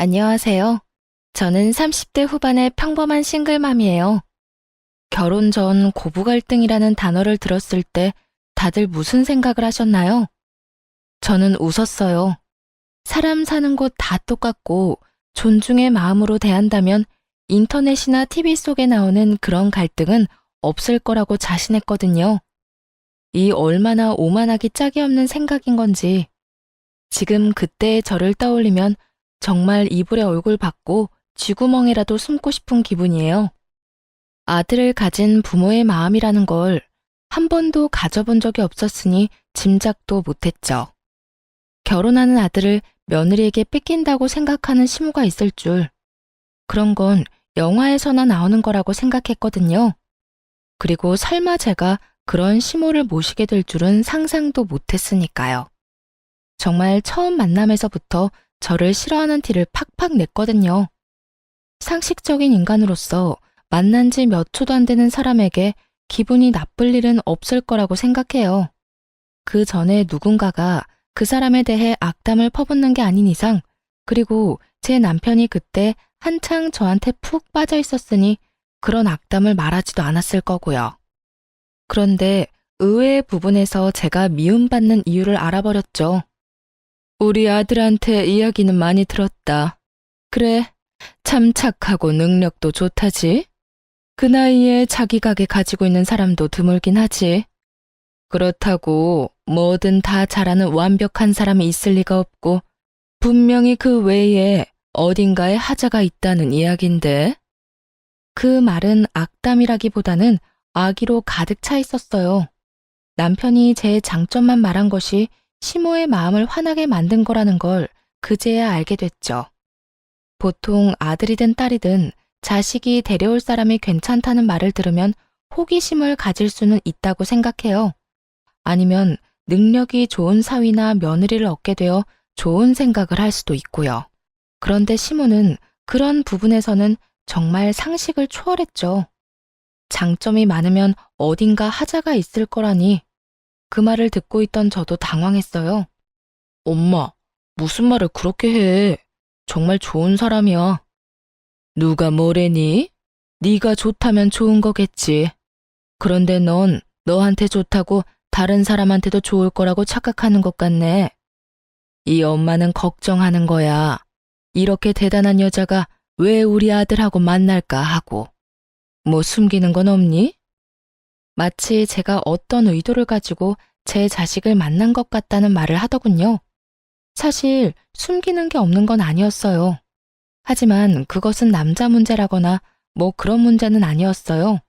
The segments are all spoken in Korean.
안녕하세요. 저는 30대 후반의 평범한 싱글맘이에요. 결혼 전 고부 갈등이라는 단어를 들었을 때 다들 무슨 생각을 하셨나요? 저는 웃었어요. 사람 사는 곳 다 똑같고 존중의 마음으로 대한다면 인터넷이나 TV 속에 나오는 그런 갈등은 없을 거라고 자신했거든요. 이 얼마나 오만하기 짝이 없는 생각인 건지 지금 그때의 저를 떠올리면 정말 이불에 얼굴 받고 쥐구멍에라도 숨고 싶은 기분이에요. 아들을 가진 부모의 마음이라는 걸 한 번도 가져본 적이 없었으니 짐작도 못했죠. 결혼하는 아들을 며느리에게 뺏긴다고 생각하는 시모가 있을 줄. 그런 건 영화에서나 나오는 거라고 생각했거든요. 그리고 설마 제가 그런 시모를 모시게 될 줄은 상상도 못했으니까요. 정말 처음 만남에서부터 저를 싫어하는 티를 팍팍 냈거든요. 상식적인 인간으로서 만난 지 몇 초도 안 되는 사람에게 기분이 나쁠 일은 없을 거라고 생각해요. 그 전에 누군가가 그 사람에 대해 악담을 퍼붓는 게 아닌 이상, 그리고 제 남편이 그때 한창 저한테 푹 빠져 있었으니 그런 악담을 말하지도 않았을 거고요. 그런데 의외의 부분에서 제가 미움받는 이유를 알아버렸죠. 우리 아들한테 이야기는 많이 들었다. 그래, 참 착하고 능력도 좋다지. 그 나이에 자기 가게 가지고 있는 사람도 드물긴 하지. 그렇다고 뭐든 다 잘하는 완벽한 사람이 있을 리가 없고 분명히 그 외에 어딘가에 하자가 있다는 이야긴데. 그 말은 악담이라기보다는 악의로 가득 차 있었어요. 남편이 제 장점만 말한 것이 시모의 마음을 화나게 만든 거라는 걸 그제야 알게 됐죠. 보통 아들이든 딸이든 자식이 데려올 사람이 괜찮다는 말을 들으면 호기심을 가질 수는 있다고 생각해요. 아니면 능력이 좋은 사위나 며느리를 얻게 되어 좋은 생각을 할 수도 있고요. 그런데 시모는 그런 부분에서는 정말 상식을 초월했죠. 장점이 많으면 어딘가 하자가 있을 거라니. 그 말을 듣고 있던 저도 당황했어요. 엄마, 무슨 말을 그렇게 해? 정말 좋은 사람이야. 누가 뭐래니? 네가 좋다면 좋은 거겠지. 그런데 넌 너한테 좋다고 다른 사람한테도 좋을 거라고 착각하는 것 같네. 이 엄마는 걱정하는 거야. 이렇게 대단한 여자가 왜 우리 아들하고 만날까 하고. 뭐 숨기는 건 없니? 마치 제가 어떤 의도를 가지고 제 자식을 만난 것 같다는 말을 하더군요. 사실 숨기는 게 없는 건 아니었어요. 하지만 그것은 남자 문제라거나 뭐 그런 문제는 아니었어요.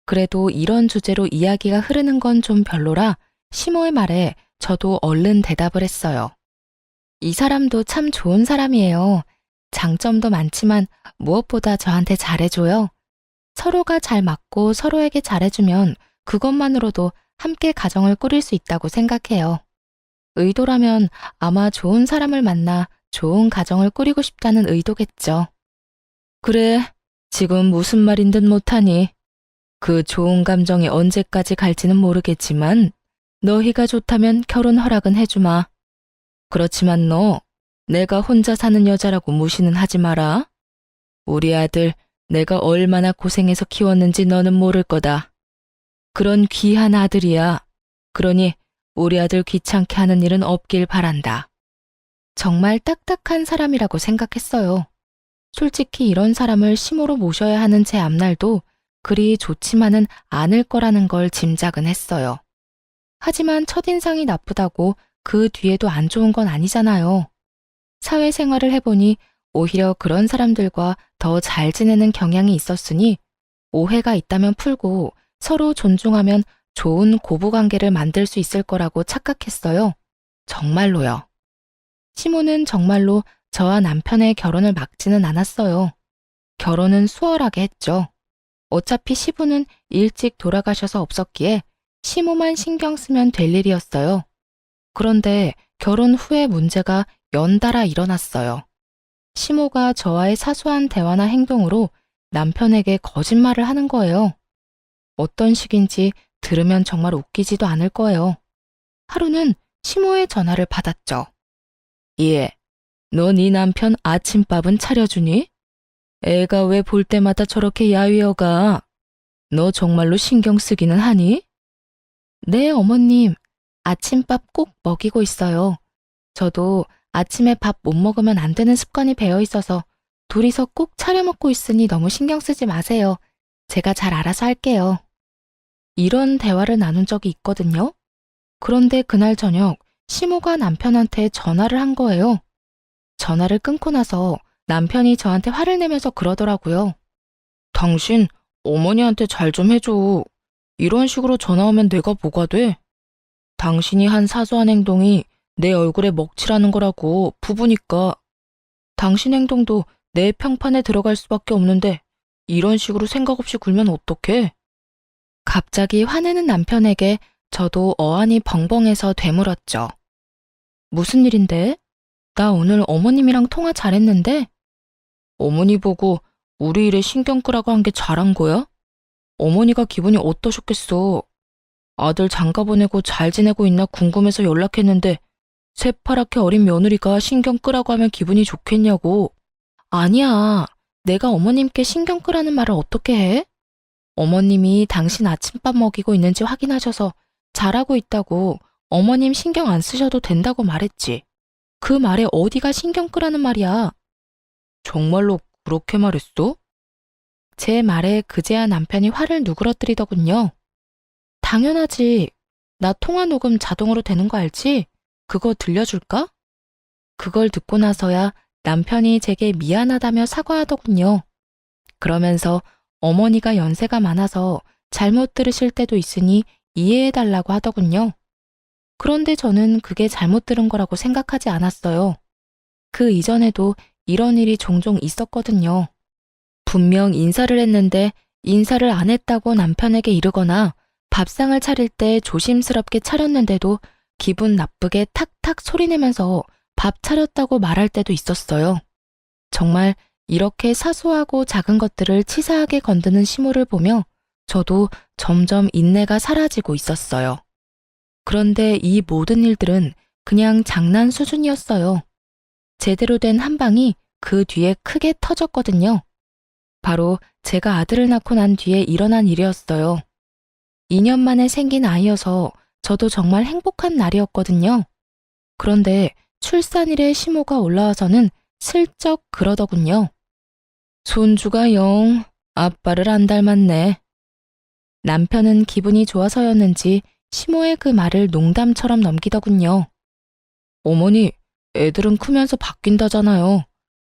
그래도 이런 주제로 이야기가 흐르는 건 좀 별로라 시모의 말에 저도 얼른 대답을 했어요. 이 사람도 참 좋은 사람이에요. 장점도 많지만 무엇보다 저한테 잘해줘요. 서로가 잘 맞고 서로에게 잘해주면 그것만으로도 함께 가정을 꾸릴 수 있다고 생각해요. 의도라면 아마 좋은 사람을 만나 좋은 가정을 꾸리고 싶다는 의도겠죠. 그래, 지금 무슨 말인 듯 못하니. 그 좋은 감정이 언제까지 갈지는 모르겠지만 너희가 좋다면 결혼 허락은 해주마. 그렇지만 너 내가 혼자 사는 여자라고 무시는 하지 마라. 우리 아들 내가 얼마나 고생해서 키웠는지 너는 모를 거다. 그런 귀한 아들이야. 그러니 우리 아들 귀찮게 하는 일은 없길 바란다. 정말 딱딱한 사람이라고 생각했어요. 솔직히 이런 사람을 시모로 모셔야 하는 제 앞날도 그리 좋지만은 않을 거라는 걸 짐작은 했어요. 하지만 첫인상이 나쁘다고 그 뒤에도 안 좋은 건 아니잖아요. 사회생활을 해보니 오히려 그런 사람들과 더 잘 지내는 경향이 있었으니 오해가 있다면 풀고 서로 존중하면 좋은 고부관계를 만들 수 있을 거라고 착각했어요. 정말로요. 시모는 정말로 저와 남편의 결혼을 막지는 않았어요. 결혼은 수월하게 했죠. 어차피 시부는 일찍 돌아가셔서 없었기에 시모만 신경 쓰면 될 일이었어요. 그런데 결혼 후에 문제가 연달아 일어났어요. 시모가 저와의 사소한 대화나 행동으로 남편에게 거짓말을 하는 거예요. 어떤 식인지 들으면 정말 웃기지도 않을 거예요. 하루는 시모의 전화를 받았죠. 예, 너 네 남편 아침밥은 차려주니? 애가 왜 볼 때마다 저렇게 야위어가? 너 정말로 신경 쓰기는 하니? 네, 어머님. 아침밥 꼭 먹이고 있어요. 저도 아침에 밥 못 먹으면 안 되는 습관이 배어 있어서 둘이서 꼭 차려 먹고 있으니 너무 신경 쓰지 마세요. 제가 잘 알아서 할게요. 이런 대화를 나눈 적이 있거든요. 그런데 그날 저녁 시모가 남편한테 전화를 한 거예요. 전화를 끊고 나서 남편이 저한테 화를 내면서 그러더라고요. 당신 어머니한테 잘 좀 해줘. 이런 식으로 전화 오면 내가 뭐가 돼? 당신이 한 사소한 행동이 내 얼굴에 먹칠하는 거라고 부부니까. 당신 행동도 내 평판에 들어갈 수밖에 없는데 이런 식으로 생각 없이 굴면 어떡해? 갑자기 화내는 남편에게 저도 어안이 벙벙해서 되물었죠. 무슨 일인데? 나 오늘 어머님이랑 통화 잘했는데? 어머니 보고 우리 일에 신경 끄라고 한 게 잘한 거야? 어머니가 기분이 어떠셨겠어? 아들 장가 보내고 잘 지내고 있나 궁금해서 연락했는데 새파랗게 어린 며느리가 신경 끄라고 하면 기분이 좋겠냐고. 아니야. 내가 어머님께 신경 끄라는 말을 어떻게 해? 어머님이 당신 아침밥 먹이고 있는지 확인하셔서 잘하고 있다고 어머님 신경 안 쓰셔도 된다고 말했지. 그 말에 어디가 신경 끄라는 말이야. 정말로 그렇게 말했어? 제 말에 그제야 남편이 화를 누그러뜨리더군요. 당연하지. 나 통화 녹음 자동으로 되는 거 알지? 그거 들려줄까? 그걸 듣고 나서야 남편이 제게 미안하다며 사과하더군요. 그러면서 어머니가 연세가 많아서 잘못 들으실 때도 있으니 이해해달라고 하더군요. 그런데 저는 그게 잘못 들은 거라고 생각하지 않았어요. 그 이전에도 이런 일이 종종 있었거든요. 분명 인사를 했는데 인사를 안 했다고 남편에게 이르거나 밥상을 차릴 때 조심스럽게 차렸는데도 기분 나쁘게 탁탁 소리내면서 밥 차렸다고 말할 때도 있었어요. 정말 이렇게 사소하고 작은 것들을 치사하게 건드는 시모를 보며 저도 점점 인내가 사라지고 있었어요. 그런데 이 모든 일들은 그냥 장난 수준이었어요. 제대로 된 한 방이 그 뒤에 크게 터졌거든요. 바로 제가 아들을 낳고 난 뒤에 일어난 일이었어요. 2년 만에 생긴 아이여서 저도 정말 행복한 날이었거든요. 그런데 출산일에 시모가 올라와서는 슬쩍 그러더군요. 손주가 영 아빠를 안 닮았네. 남편은 기분이 좋아서였는지 시모의 그 말을 농담처럼 넘기더군요. 어머니, 애들은 크면서 바뀐다잖아요.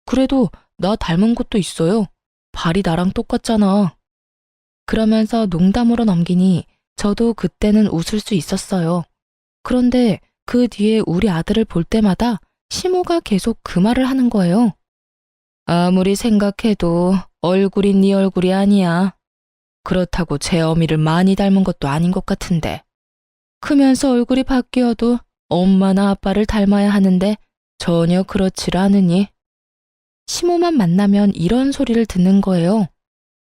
그래도 나 닮은 것도 있어요. 발이 나랑 똑같잖아. 그러면서 농담으로 넘기니 저도 그때는 웃을 수 있었어요. 그런데 그 뒤에 우리 아들을 볼 때마다 시모가 계속 그 말을 하는 거예요. 아무리 생각해도 얼굴이 네 얼굴이 아니야. 그렇다고 제 어미를 많이 닮은 것도 아닌 것 같은데. 크면서 얼굴이 바뀌어도 엄마나 아빠를 닮아야 하는데 전혀 그렇지를 않으니. 시모만 만나면 이런 소리를 듣는 거예요.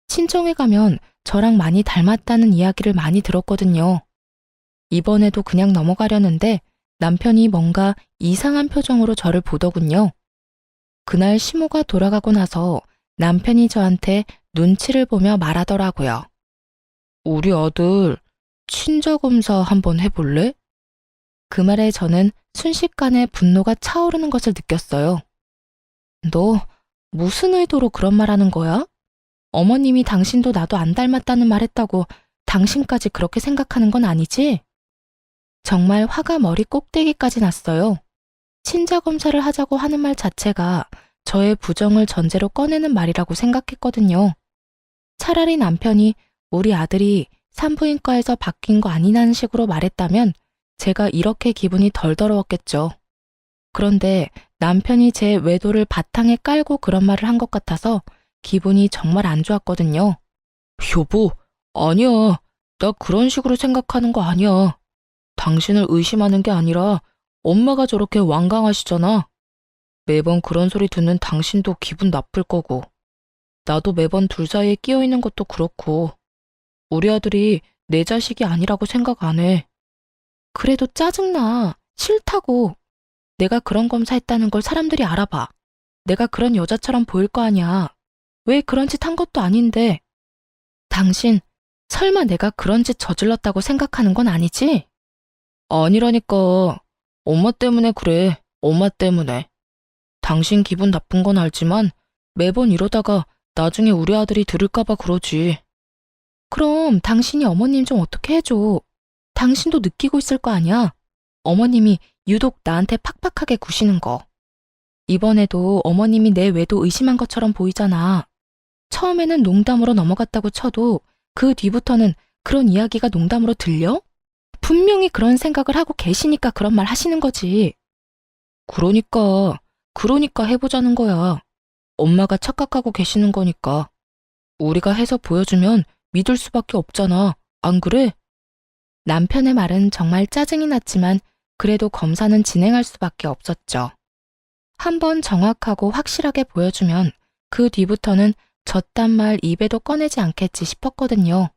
친정에 가면 저랑 많이 닮았다는 이야기를 많이 들었거든요. 이번에도 그냥 넘어가려는데 남편이 뭔가 이상한 표정으로 저를 보더군요. 그날 시모가 돌아가고 나서 남편이 저한테 눈치를 보며 말하더라고요. 우리 아들 친자검사 한번 해볼래? 그 말에 저는 순식간에 분노가 차오르는 것을 느꼈어요. 너 무슨 의도로 그런 말 하는 거야? 어머님이 당신도 나도 안 닮았다는 말 했다고 당신까지 그렇게 생각하는 건 아니지? 정말 화가 머리 꼭대기까지 났어요. 친자검사를 하자고 하는 말 자체가 저의 부정을 전제로 꺼내는 말이라고 생각했거든요. 차라리 남편이 우리 아들이 산부인과에서 바뀐 거 아니냐는 식으로 말했다면 제가 이렇게 기분이 덜 더러웠겠죠. 그런데 남편이 제 외도를 바탕에 깔고 그런 말을 한 것 같아서 기분이 정말 안 좋았거든요. 여보, 아니야. 나 그런 식으로 생각하는 거 아니야. 당신을 의심하는 게 아니라 엄마가 저렇게 완강하시잖아. 매번 그런 소리 듣는 당신도 기분 나쁠 거고. 나도 매번 둘 사이에 끼어 있는 것도 그렇고. 우리 아들이 내 자식이 아니라고 생각 안 해. 그래도 짜증나. 싫다고. 내가 그런 검사했다는 걸 사람들이 알아봐. 내가 그런 여자처럼 보일 거 아니야. 왜 그런 짓 한 것도 아닌데. 당신, 설마 내가 그런 짓 저질렀다고 생각하는 건 아니지? 아니라니까. 엄마 때문에 그래. 엄마 때문에. 당신 기분 나쁜 건 알지만 매번 이러다가 나중에 우리 아들이 들을까봐 그러지. 그럼 당신이 어머님 좀 어떻게 해줘. 당신도 느끼고 있을 거 아니야. 어머님이 유독 나한테 팍팍하게 구시는 거. 이번에도 어머님이 내 외도 의심한 것처럼 보이잖아. 처음에는 농담으로 넘어갔다고 쳐도 그 뒤부터는 그런 이야기가 농담으로 들려? 분명히 그런 생각을 하고 계시니까 그런 말 하시는 거지. 그러니까 해보자는 거야. 엄마가 착각하고 계시는 거니까. 우리가 해서 보여주면 믿을 수밖에 없잖아. 안 그래? 남편의 말은 정말 짜증이 났지만 그래도 검사는 진행할 수밖에 없었죠. 한번 정확하고 확실하게 보여주면 그 뒤부터는 저딴 말 입에도 꺼내지 않겠지 싶었거든요.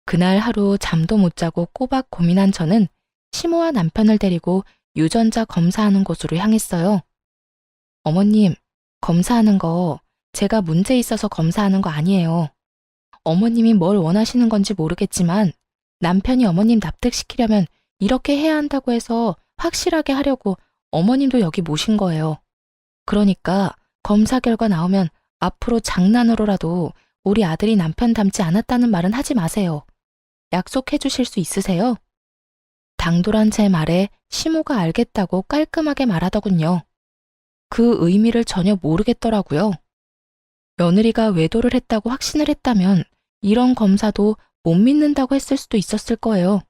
그날 하루 잠도 못 자고 꼬박 고민한 저는 시모와 남편을 데리고 유전자 검사하는 곳으로 향했어요. 어머님, 검사하는 거 제가 문제 있어서 검사하는 거 아니에요. 어머님이 뭘 원하시는 건지 모르겠지만 남편이 어머님 납득시키려면 이렇게 해야 한다고 해서 확실하게 하려고 어머님도 여기 모신 거예요. 그러니까 검사 결과 나오면 앞으로 장난으로라도 우리 아들이 남편 닮지 않았다는 말은 하지 마세요. 약속해 주실 수 있으세요? 당돌한 제 말에 시모가 알겠다고 깔끔하게 말하더군요. 그 의미를 전혀 모르겠더라고요. 며느리가 외도를 했다고 확신을 했다면 이런 검사도 못 믿는다고 했을 수도 있었을 거예요.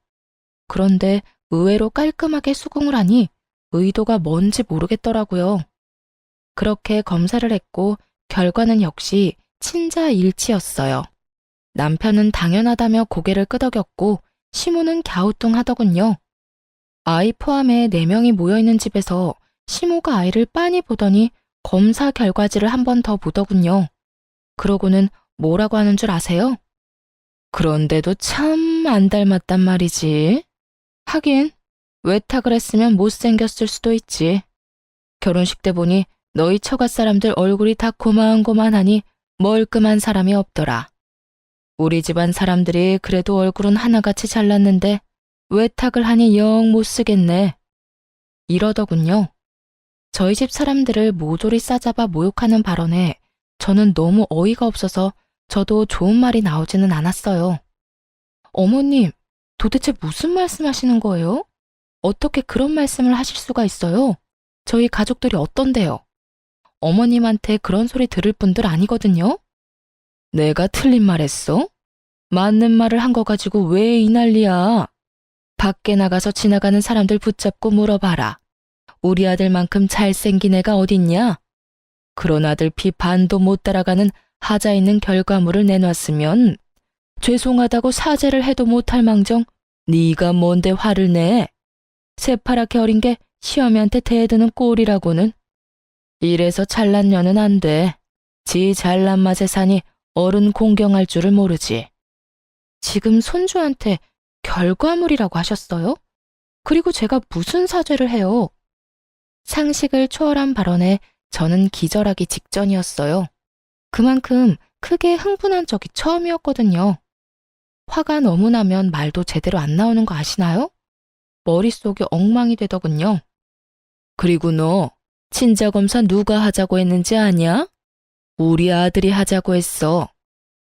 그런데 의외로 깔끔하게 수긍을 하니 의도가 뭔지 모르겠더라고요. 그렇게 검사를 했고 결과는 역시 친자일치였어요. 남편은 당연하다며 고개를 끄덕였고 시모는 갸우뚱하더군요. 아이 포함해 4명이 모여있는 집에서 시모가 아이를 빤히 보더니 검사 결과지를 한 번 더 보더군요. 그러고는 뭐라고 하는 줄 아세요? 그런데도 참 안 닮았단 말이지. 하긴 외탁을 했으면 못생겼을 수도 있지. 결혼식 때 보니 너희 처가 사람들 얼굴이 다 고만고만하니 멀끔한 사람이 없더라. 우리 집안 사람들이 그래도 얼굴은 하나같이 잘났는데 외탁을 하니 영 못쓰겠네. 이러더군요. 저희 집 사람들을 모조리 싸잡아 모욕하는 발언에 저는 너무 어이가 없어서 저도 좋은 말이 나오지는 않았어요. 어머님, 도대체 무슨 말씀하시는 거예요? 어떻게 그런 말씀을 하실 수가 있어요? 저희 가족들이 어떤데요? 어머님한테 그런 소리 들을 분들 아니거든요? 내가 틀린 말 했어? 맞는 말을 한 거 가지고 왜 이 난리야? 밖에 나가서 지나가는 사람들 붙잡고 물어봐라. 우리 아들만큼 잘생긴 애가 어딨냐? 그런 아들 피 반도 못 따라가는 하자 있는 결과물을 내놨으면 죄송하다고 사죄를 해도 못할 망정 네가 뭔데 화를 내? 새파랗게 어린 게 시어미한테 대드는 꼴이라고는. 이래서 잘난 년은 안 돼. 지 잘난 맛에 사니 어른 공경할 줄을 모르지. 지금 손주한테 결과물이라고 하셨어요? 그리고 제가 무슨 사죄를 해요? 상식을 초월한 발언에 저는 기절하기 직전이었어요. 그만큼 크게 흥분한 적이 처음이었거든요. 화가 너무 나면 말도 제대로 안 나오는 거 아시나요? 머릿속이 엉망이 되더군요. 그리고 너 친자검사 누가 하자고 했는지 아냐? 우리 아들이 하자고 했어.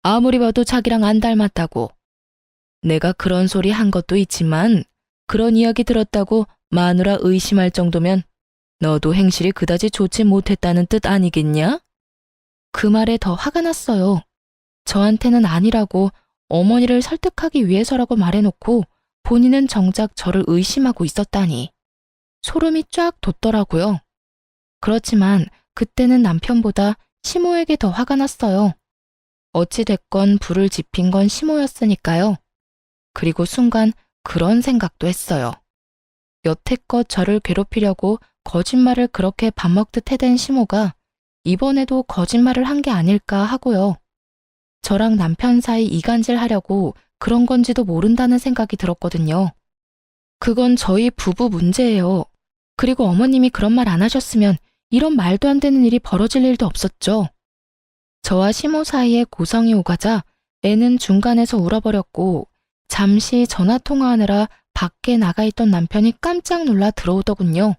아무리 봐도 자기랑 안 닮았다고. 내가 그런 소리 한 것도 있지만 그런 이야기 들었다고 마누라 의심할 정도면 너도 행실이 그다지 좋지 못했다는 뜻 아니겠냐? 그 말에 더 화가 났어요. 저한테는 아니라고 어머니를 설득하기 위해서라고 말해놓고 본인은 정작 저를 의심하고 있었다니. 소름이 쫙 돋더라고요. 그렇지만 그때는 남편보다 시모에게 더 화가 났어요. 어찌됐건 불을 지핀 건 시모였으니까요. 그리고 순간 그런 생각도 했어요. 여태껏 저를 괴롭히려고 거짓말을 그렇게 밥 먹듯 해댄 시모가 이번에도 거짓말을 한 게 아닐까 하고요. 저랑 남편 사이 이간질 하려고 그런 건지도 모른다는 생각이 들었거든요. 그건 저희 부부 문제예요. 그리고 어머님이 그런 말 안 하셨으면 이런 말도 안 되는 일이 벌어질 일도 없었죠. 저와 시모 사이에 고성이 오가자 애는 중간에서 울어버렸고 잠시 전화 통화하느라 밖에 나가 있던 남편이 깜짝 놀라 들어오더군요.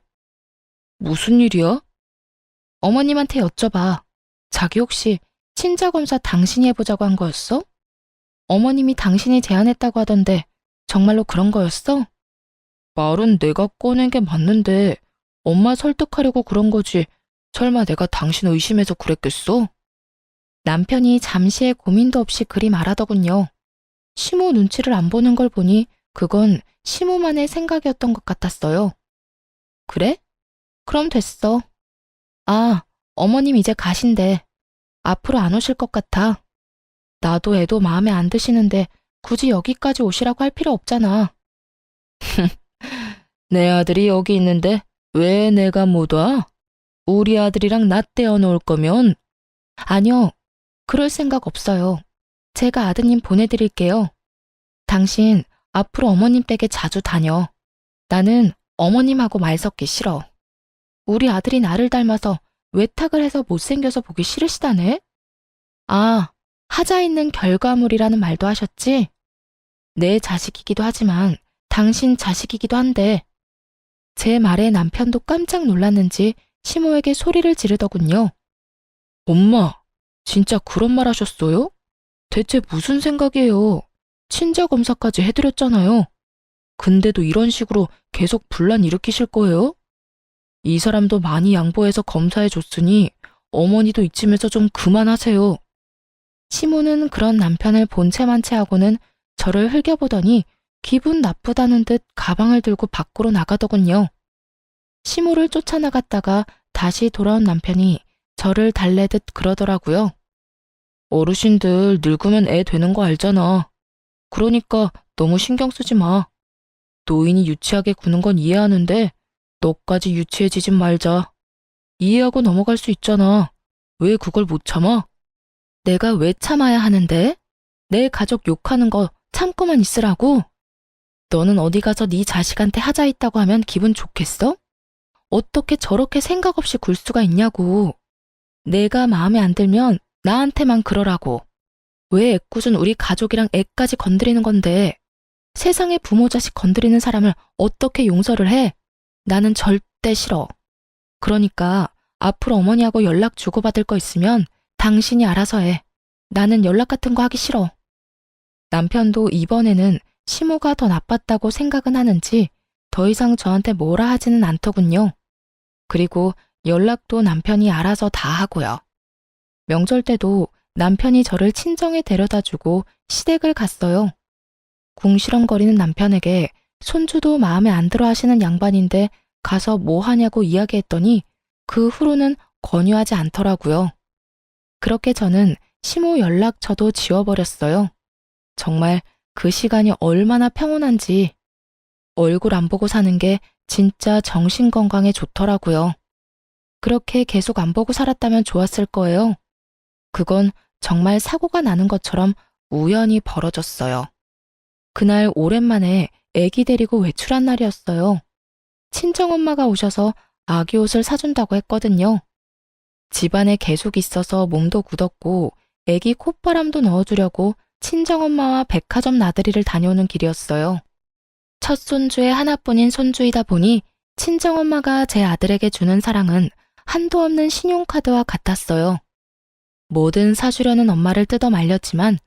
무슨 일이야? 어머님한테 여쭤봐. 자기 혹시 친자검사 당신이 해보자고 한 거였어? 어머님이 당신이 제안했다고 하던데 정말로 그런 거였어? 말은 내가 꺼낸 게 맞는데 엄마 설득하려고 그런 거지. 설마 내가 당신 의심해서 그랬겠어? 남편이 잠시의 고민도 없이 그리 말하더군요. 시모 눈치를 안 보는 걸 보니 그건 시모만의 생각이었던 것 같았어요. 그래? 그럼 됐어. 아, 어머님 이제 가신대. 앞으로 안 오실 것 같아. 나도 애도 마음에 안 드시는데 굳이 여기까지 오시라고 할 필요 없잖아. 내 아들이 여기 있는데 왜 내가 못 와? 우리 아들이랑 나 떼어놓을 거면? 아니요, 그럴 생각 없어요. 제가 아드님 보내드릴게요. 당신 앞으로 어머님 댁에 자주 다녀. 나는 어머님하고 말 섞기 싫어. 우리 아들이 나를 닮아서 외탁을 해서 못생겨서 보기 싫으시다네? 아, 하자 있는 결과물이라는 말도 하셨지? 내 자식이기도 하지만 당신 자식이기도 한데 제 말에 남편도 깜짝 놀랐는지 시모에게 소리를 지르더군요. 엄마, 진짜 그런 말 하셨어요? 대체 무슨 생각이에요? 친자 검사까지 해드렸잖아요. 근데도 이런 식으로 계속 분란 일으키실 거예요? 이 사람도 많이 양보해서 검사해줬으니 어머니도 이쯤에서 좀 그만하세요. 시모는 그런 남편을 본체만체 하고는 저를 흘겨보더니 기분 나쁘다는 듯 가방을 들고 밖으로 나가더군요. 시모를 쫓아나갔다가 다시 돌아온 남편이 저를 달래듯 그러더라고요. 어르신들 늙으면 애 되는 거 알잖아. 그러니까 너무 신경 쓰지 마. 노인이 유치하게 구는 건 이해하는데 너까지 유치해지진 말자. 이해하고 넘어갈 수 있잖아. 왜 그걸 못 참아? 내가 왜 참아야 하는데? 내 가족 욕하는 거 참고만 있으라고? 너는 어디 가서 네 자식한테 하자 있다고 하면 기분 좋겠어? 어떻게 저렇게 생각 없이 굴 수가 있냐고. 내가 마음에 안 들면 나한테만 그러라고. 왜 애꿎은 우리 가족이랑 애까지 건드리는 건데 세상에 부모 자식 건드리는 사람을 어떻게 용서를 해? 나는 절대 싫어. 그러니까 앞으로 어머니하고 연락 주고받을 거 있으면 당신이 알아서 해. 나는 연락 같은 거 하기 싫어. 남편도 이번에는 시모가 더 나빴다고 생각은 하는지 더 이상 저한테 뭐라 하지는 않더군요. 그리고 연락도 남편이 알아서 다 하고요. 명절 때도 남편이 저를 친정에 데려다주고 시댁을 갔어요. 궁시렁거리는 남편에게 손주도 마음에 안 들어 하시는 양반인데 가서 뭐 하냐고 이야기했더니 그 후로는 권유하지 않더라고요. 그렇게 저는 시모 연락처도 지워버렸어요. 정말 그 시간이 얼마나 평온한지 얼굴 안 보고 사는 게 진짜 정신 건강에 좋더라고요. 그렇게 계속 안 보고 살았다면 좋았을 거예요. 그건 정말 사고가 나는 것처럼 우연히 벌어졌어요. 그날 오랜만에 애기 데리고 외출한 날이었어요. 친정엄마가 오셔서 아기 옷을 사준다고 했거든요. 집안에 계속 있어서 몸도 굳었고 애기 콧바람도 넣어주려고 친정엄마와 백화점 나들이를 다녀오는 길이었어요. 첫 손주의 하나뿐인 손주이다 보니 친정엄마가 제 아들에게 주는 사랑은 한도 없는 신용카드와 같았어요. 뭐든 사주려는 엄마를 뜯어 말렸지만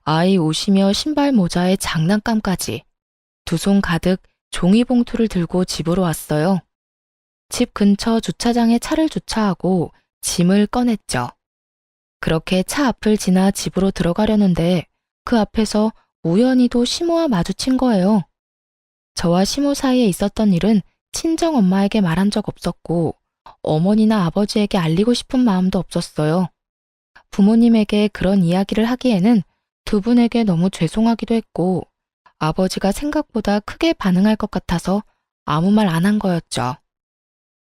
아이 옷이며 신발 모자에 장난감까지 두 손 가득 종이봉투를 들고 집으로 왔어요. 집 근처 주차장에 차를 주차하고 짐을 꺼냈죠. 그렇게 차 앞을 지나 집으로 들어가려는데 그 앞에서 우연히도 시모와 마주친 거예요. 저와 시모 사이에 있었던 일은 친정엄마에게 말한 적 없었고 어머니나 아버지에게 알리고 싶은 마음도 없었어요. 부모님에게 그런 이야기를 하기에는 두 분에게 너무 죄송하기도 했고 아버지가 생각보다 크게 반응할 것 같아서 아무 말 안 한 거였죠.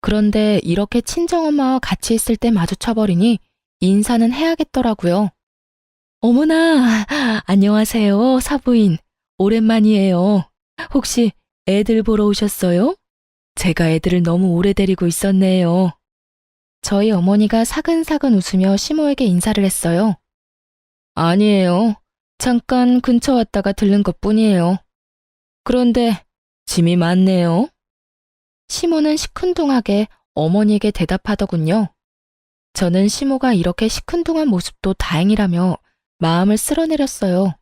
그런데 이렇게 친정엄마와 같이 있을 때 마주쳐버리니 인사는 해야겠더라고요. 어머나, 안녕하세요, 사부인. 오랜만이에요. 혹시 애들 보러 오셨어요? 제가 애들을 너무 오래 데리고 있었네요. 저희 어머니가 사근사근 웃으며 시모에게 인사를 했어요. 아니에요. 잠깐 근처 왔다가 들른 것뿐이에요. 그런데 짐이 많네요. 시모는 시큰둥하게 어머니에게 대답하더군요. 저는 시모가 이렇게 시큰둥한 모습도 다행이라며 마음을 쓸어내렸어요.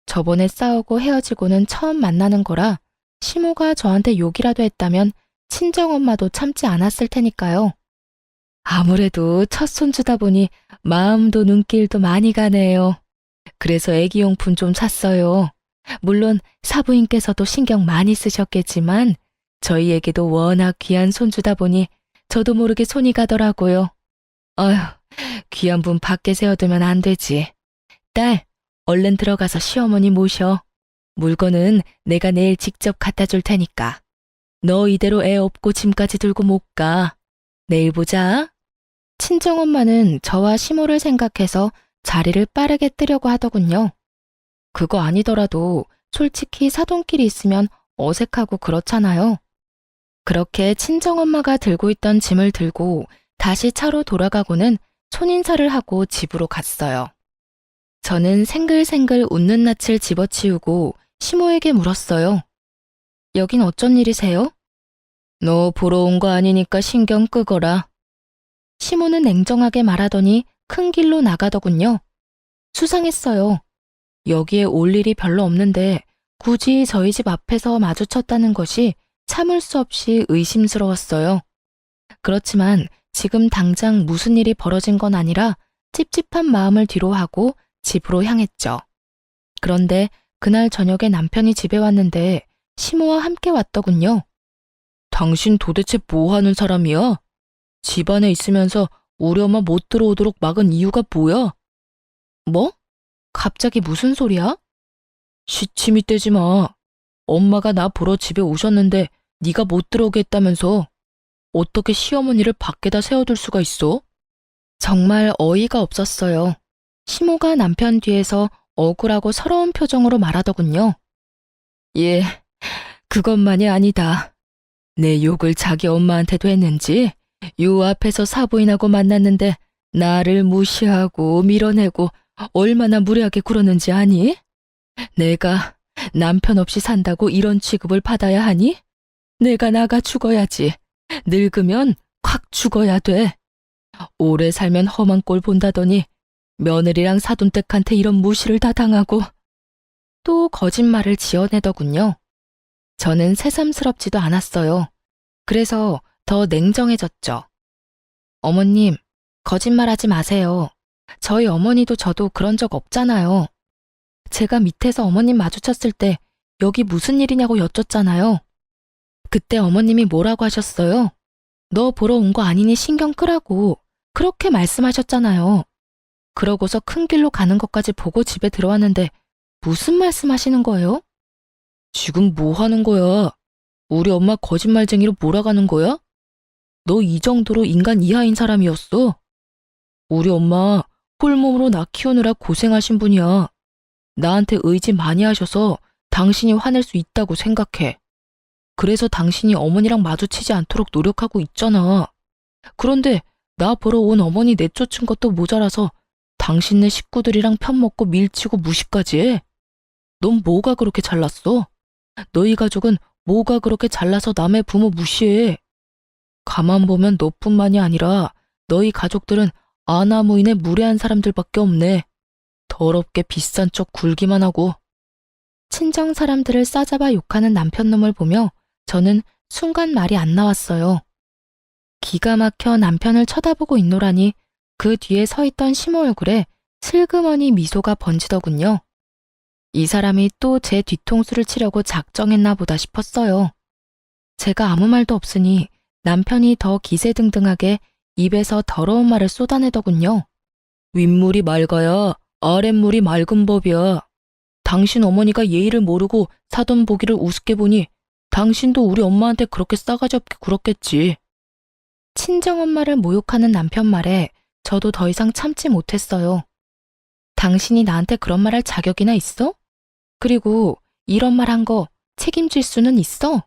저번에 싸우고 헤어지고는 처음 만나는 거라 시모가 저한테 욕이라도 했다면 친정엄마도 참지 않았을 테니까요. 아무래도 첫 손주다 보니 마음도 눈길도 많이 가네요. 그래서 애기용품 좀 샀어요. 물론 사부인께서도 신경 많이 쓰셨겠지만 저희에게도 워낙 귀한 손주다 보니 저도 모르게 손이 가더라고요. 어휴, 귀한 분 밖에 세워두면 안 되지. 딸, 얼른 들어가서 시어머니 모셔. 물건은 내가 내일 직접 갖다 줄 테니까. 너 이대로 애 업고 짐까지 들고 못 가. 내일 보자. 친정엄마는 저와 시모를 생각해서 자리를 빠르게 뜨려고 하더군요. 그거 아니더라도 솔직히 사돈끼리 있으면 어색하고 그렇잖아요. 그렇게 친정엄마가 들고 있던 짐을 들고 다시 차로 돌아가고는 손인사를 하고 집으로 갔어요. 저는 생글생글 웃는 낯을 집어치우고 시모에게 물었어요. 여긴 어쩐 일이세요? 너 보러 온 거 아니니까 신경 끄거라. 시모는 냉정하게 말하더니 큰 길로 나가더군요. 수상했어요. 여기에 올 일이 별로 없는데 굳이 저희 집 앞에서 마주쳤다는 것이 참을 수 없이 의심스러웠어요. 그렇지만 지금 당장 무슨 일이 벌어진 건 아니라 찝찝한 마음을 뒤로하고 집으로 향했죠. 그런데 그날 저녁에 남편이 집에 왔는데 시모와 함께 왔더군요. 당신 도대체 뭐 하는 사람이야? 집안에 있으면서 우리 엄마 못 들어오도록 막은 이유가 뭐야? 뭐? 갑자기 무슨 소리야? 시침이 떼지 마. 엄마가 나 보러 집에 오셨는데 네가 못 들어오게 했다면서 어떻게 시어머니를 밖에다 세워둘 수가 있어? 정말 어이가 없었어요. 시모가 남편 뒤에서 억울하고 서러운 표정으로 말하더군요. 예, 그것만이 아니다. 내 욕을 자기 엄마한테도 했는지 요 앞에서 사부인하고 만났는데 나를 무시하고 밀어내고 얼마나 무례하게 굴었는지 아니? 내가 남편 없이 산다고 이런 취급을 받아야 하니? 내가 나가 죽어야지. 늙으면 콱 죽어야 돼. 오래 살면 험한 꼴 본다더니 며느리랑 사돈댁한테 이런 무시를 다 당하고 또 거짓말을 지어내더군요. 저는 새삼스럽지도 않았어요. 그래서 더 냉정해졌죠. 어머님, 거짓말하지 마세요. 저희 어머니도 저도 그런 적 없잖아요. 제가 밑에서 어머님 마주쳤을 때 여기 무슨 일이냐고 여쭸잖아요. 그때 어머님이 뭐라고 하셨어요? 너 보러 온 거 아니니 신경 끄라고 그렇게 말씀하셨잖아요. 그러고서 큰 길로 가는 것까지 보고 집에 들어왔는데 무슨 말씀하시는 거예요? 지금 뭐 하는 거야? 우리 엄마 거짓말쟁이로 몰아가는 거야? 너 이 정도로 인간 이하인 사람이었어? 우리 엄마 홀몸으로 나 키우느라 고생하신 분이야. 나한테 의지 많이 하셔서 당신이 화낼 수 있다고 생각해. 그래서 당신이 어머니랑 마주치지 않도록 노력하고 있잖아. 그런데 나 보러 온 어머니 내쫓은 것도 모자라서 당신네 식구들이랑 편먹고 밀치고 무시까지 해. 넌 뭐가 그렇게 잘났어? 너희 가족은 뭐가 그렇게 잘나서 남의 부모 무시해? 가만 보면 너뿐만이 아니라 너희 가족들은 아나무인의 무례한 사람들밖에 없네. 더럽게 비싼 척 굴기만 하고. 친정 사람들을 싸잡아 욕하는 남편놈을 보며 저는 순간 말이 안 나왔어요. 기가 막혀 남편을 쳐다보고 있노라니 그 뒤에 서 있던 시모 얼굴에 슬그머니 미소가 번지더군요. 이 사람이 또 제 뒤통수를 치려고 작정했나 보다 싶었어요. 제가 아무 말도 없으니 남편이 더 기세등등하게 입에서 더러운 말을 쏟아내더군요. 윗물이 맑아야 아랫물이 맑은 법이야. 당신 어머니가 예의를 모르고 사돈 보기를 우습게 보니 당신도 우리 엄마한테 그렇게 싸가지 없게 굴었겠지. 친정엄마를 모욕하는 남편 말에 저도 더 이상 참지 못했어요. 당신이 나한테 그런 말 할 자격이나 있어? 그리고 이런 말 한 거 책임질 수는 있어?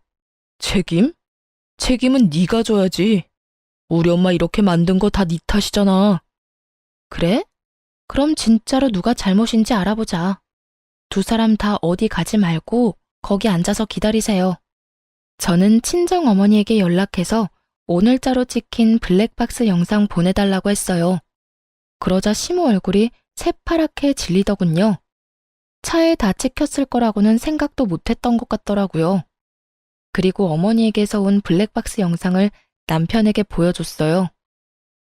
책임? 책임은 네가 져야지. 우리 엄마 이렇게 만든 거 다 네 탓이잖아. 그래? 그럼 진짜로 누가 잘못인지 알아보자. 두 사람 다 어디 가지 말고 거기 앉아서 기다리세요. 저는 친정 어머니에게 연락해서 오늘자로 찍힌 블랙박스 영상 보내달라고 했어요. 그러자 시모 얼굴이 새파랗게 질리더군요. 차에 다 찍혔을 거라고는 생각도 못했던 것 같더라고요. 그리고 어머니에게서 온 블랙박스 영상을 남편에게 보여줬어요.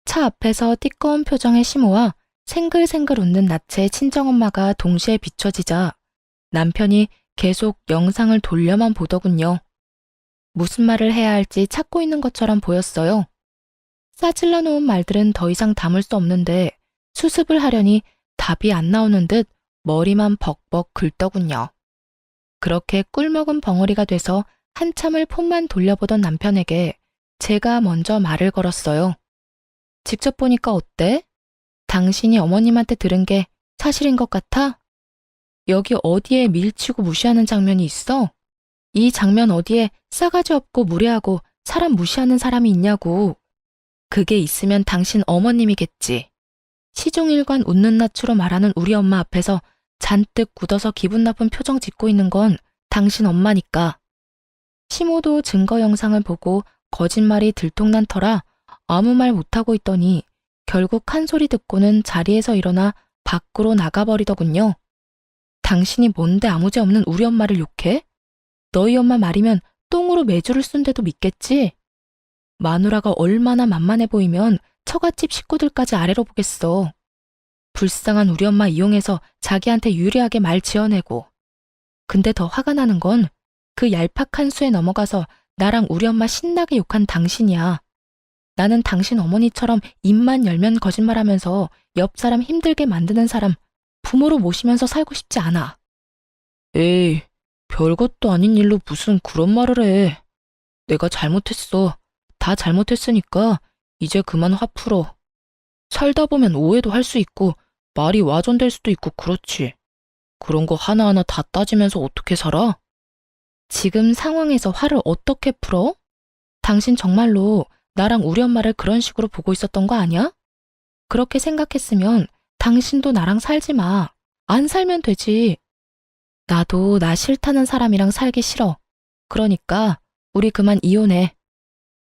차 앞에서 띠꺼운 표정의 시모와 생글생글 웃는 낯의 친정엄마가 동시에 비춰지자 남편이 계속 영상을 돌려만 보더군요. 무슨 말을 해야 할지 찾고 있는 것처럼 보였어요. 싸질러 놓은 말들은 더 이상 담을 수 없는데 수습을 하려니 답이 안 나오는 듯 머리만 벅벅 긁더군요. 그렇게 꿀먹은 벙어리가 돼서 한참을 폰만 돌려보던 남편에게 제가 먼저 말을 걸었어요. 직접 보니까 어때? 당신이 어머님한테 들은 게 사실인 것 같아? 여기 어디에 밀치고 무시하는 장면이 있어? 이 장면 어디에 싸가지 없고 무례하고 사람 무시하는 사람이 있냐고. 그게 있으면 당신 어머님이겠지. 시종일관 웃는 낯으로 말하는 우리 엄마 앞에서 잔뜩 굳어서 기분 나쁜 표정 짓고 있는 건 당신 엄마니까. 시모도 증거 영상을 보고 거짓말이 들통난 터라 아무 말 못하고 있더니 결국 한 소리 듣고는 자리에서 일어나 밖으로 나가버리더군요. 당신이 뭔데 아무죄 없는 우리 엄마를 욕해? 너희 엄마 말이면 똥으로 매주를 쓴데도 믿겠지? 마누라가 얼마나 만만해 보이면 처갓집 식구들까지 아래로 보겠어. 불쌍한 우리 엄마 이용해서 자기한테 유리하게 말 지어내고. 근데 더 화가 나는 건 그 얄팍한 수에 넘어가서 나랑 우리 엄마 신나게 욕한 당신이야. 나는 당신 어머니처럼 입만 열면 거짓말하면서 옆 사람 힘들게 만드는 사람 부모로 모시면서 살고 싶지 않아. 에이, 별것도 아닌 일로 무슨 그런 말을 해. 내가 잘못했어. 다 잘못했으니까 이제 그만 화 풀어. 살다 보면 오해도 할 수 있고 말이 와전될 수도 있고 그렇지. 그런 거 하나하나 다 따지면서 어떻게 살아? 지금 상황에서 화를 어떻게 풀어? 당신 정말로 나랑 우리 엄마를 그런 식으로 보고 있었던 거 아니야? 그렇게 생각했으면 당신도 나랑 살지 마. 안 살면 되지. 나도 나 싫다는 사람이랑 살기 싫어. 그러니까 우리 그만 이혼해.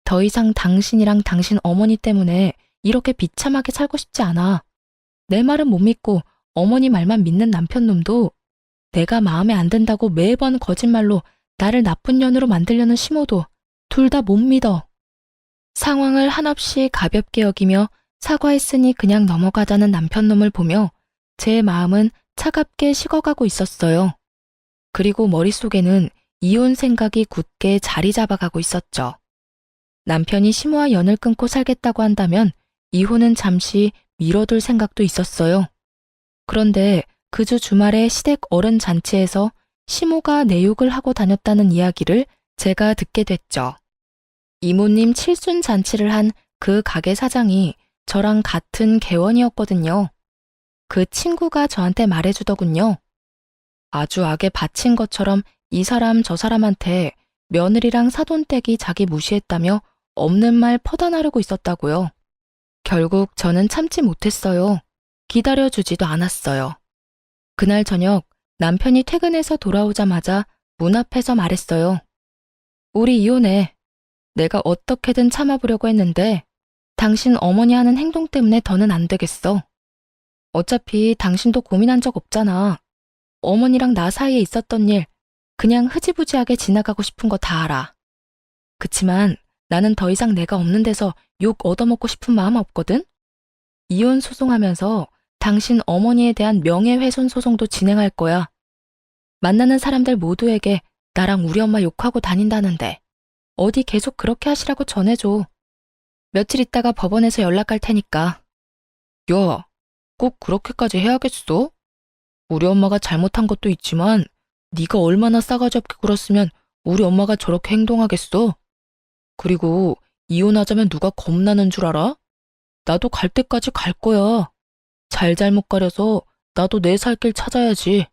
더 이상 당신이랑 당신 어머니 때문에 이렇게 비참하게 살고 싶지 않아. 내 말은 못 믿고 어머니 말만 믿는 남편놈도 내가 마음에 안 든다고 매번 거짓말로 나를 나쁜 년으로 만들려는 시모도 둘 다 못 믿어. 상황을 한없이 가볍게 여기며 사과했으니 그냥 넘어가자는 남편놈을 보며 제 마음은 차갑게 식어가고 있었어요. 그리고 머릿속에는 이혼 생각이 굳게 자리 잡아가고 있었죠. 남편이 시모와 연을 끊고 살겠다고 한다면 이혼은 잠시 미뤄둘 생각도 있었어요. 그런데 그 주 주말에 시댁 어른 잔치에서 시모가 내욕을 하고 다녔다는 이야기를 제가 듣게 됐죠. 이모님 칠순 잔치를 한 그 가게 사장이 저랑 같은 개원이었거든요. 그 친구가 저한테 말해주더군요. 아주 악에 바친 것처럼 이 사람 저 사람한테 며느리랑 사돈댁이 자기 무시했다며 없는 말 퍼다 나르고 있었다고요. 결국 저는 참지 못했어요. 기다려주지도 않았어요. 그날 저녁 남편이 퇴근해서 돌아오자마자 문 앞에서 말했어요. 우리 이혼해. 내가 어떻게든 참아보려고 했는데 당신 어머니 하는 행동 때문에 더는 안 되겠어. 어차피 당신도 고민한 적 없잖아. 어머니랑 나 사이에 있었던 일 그냥 흐지부지하게 지나가고 싶은 거 다 알아. 그치만 나는 더 이상 내가 없는 데서 욕 얻어먹고 싶은 마음 없거든? 이혼 소송하면서 당신 어머니에 대한 명예훼손 소송도 진행할 거야. 만나는 사람들 모두에게 나랑 우리 엄마 욕하고 다닌다는데 어디 계속 그렇게 하시라고 전해줘. 며칠 있다가 법원에서 연락 갈 테니까. 야, 꼭 그렇게까지 해야겠어? 우리 엄마가 잘못한 것도 있지만 네가 얼마나 싸가지 없게 굴었으면 우리 엄마가 저렇게 행동하겠어? 그리고 이혼하자면 누가 겁나는 줄 알아? 나도 갈 때까지 갈 거야. 잘잘못 가려서 나도 내 살 길 찾아야지.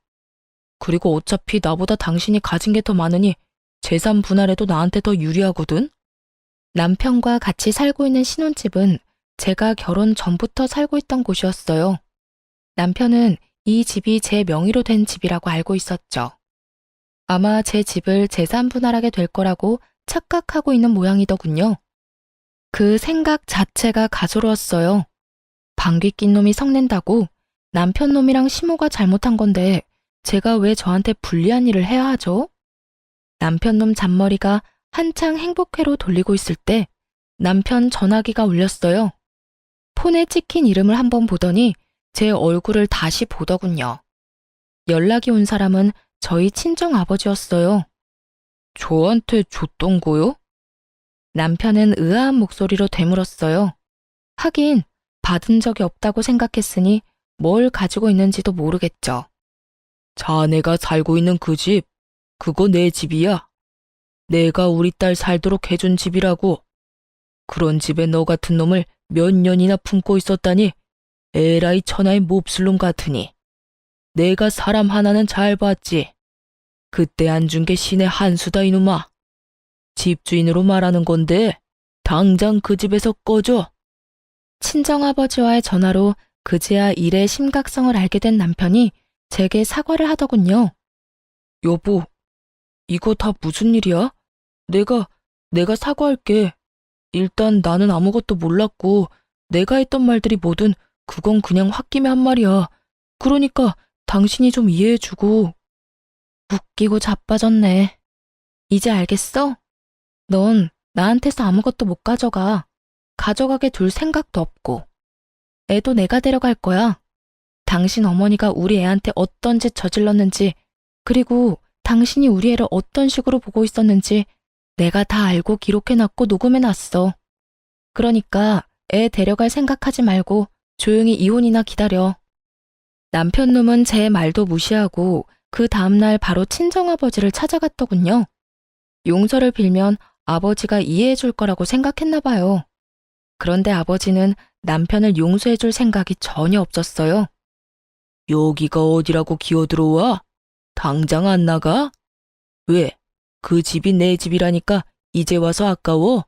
그리고 어차피 나보다 당신이 가진 게 더 많으니 재산 분할에도 나한테 더 유리하거든? 남편과 같이 살고 있는 신혼집은 제가 결혼 전부터 살고 있던 곳이었어요. 남편은 이 집이 제 명의로 된 집이라고 알고 있었죠. 아마 제 집을 재산 분할하게 될 거라고 착각하고 있는 모양이더군요. 그 생각 자체가 가소로웠어요. 방귀 낀 놈이 성낸다고 남편 놈이랑 시모가 잘못한 건데 제가 왜 저한테 불리한 일을 해야 하죠? 남편 놈 잔머리가 한창 행복회로 돌리고 있을 때 남편 전화기가 울렸어요. 폰에 찍힌 이름을 한번 보더니 제 얼굴을 다시 보더군요. 연락이 온 사람은 저희 친정 아버지였어요. 저한테 줬던 거요? 남편은 의아한 목소리로 되물었어요. 하긴 받은 적이 없다고 생각했으니 뭘 가지고 있는지도 모르겠죠. 자네가 살고 있는 그 집, 그거 내 집이야. 내가 우리 딸 살도록 해준 집이라고. 그런 집에 너 같은 놈을 몇 년이나 품고 있었다니 에라이 천하의 몹쓸 놈 같으니. 내가 사람 하나는 잘 봤지. 그때 안 준 게 신의 한 수다 이놈아. 집주인으로 말하는 건데 당장 그 집에서 꺼져. 친정아버지와의 전화로 그제야 일의 심각성을 알게 된 남편이 제게 사과를 하더군요. 여보, 이거 다 무슨 일이야? 내가 사과할게. 일단 나는 아무것도 몰랐고 내가 했던 말들이 뭐든 그건 그냥 홧김에 한 말이야. 그러니까 당신이 좀 이해해주고. 웃기고 자빠졌네. 이제 알겠어? 넌 나한테서 아무것도 못 가져가. 가져가게 둘 생각도 없고. 애도 내가 데려갈 거야. 당신 어머니가 우리 애한테 어떤 짓 저질렀는지, 그리고 당신이 우리 애를 어떤 식으로 보고 있었는지 내가 다 알고 기록해놨고 녹음해놨어. 그러니까 애 데려갈 생각하지 말고 조용히 이혼이나 기다려. 남편 놈은 제 말도 무시하고 그 다음날 바로 친정아버지를 찾아갔더군요. 용서를 빌면 아버지가 이해해 줄 거라고 생각했나 봐요. 그런데 아버지는 남편을 용서해 줄 생각이 전혀 없었어요. 여기가 어디라고 기어들어와? 당장 안 나가? 왜? 그 집이 내 집이라니까 이제 와서 아까워?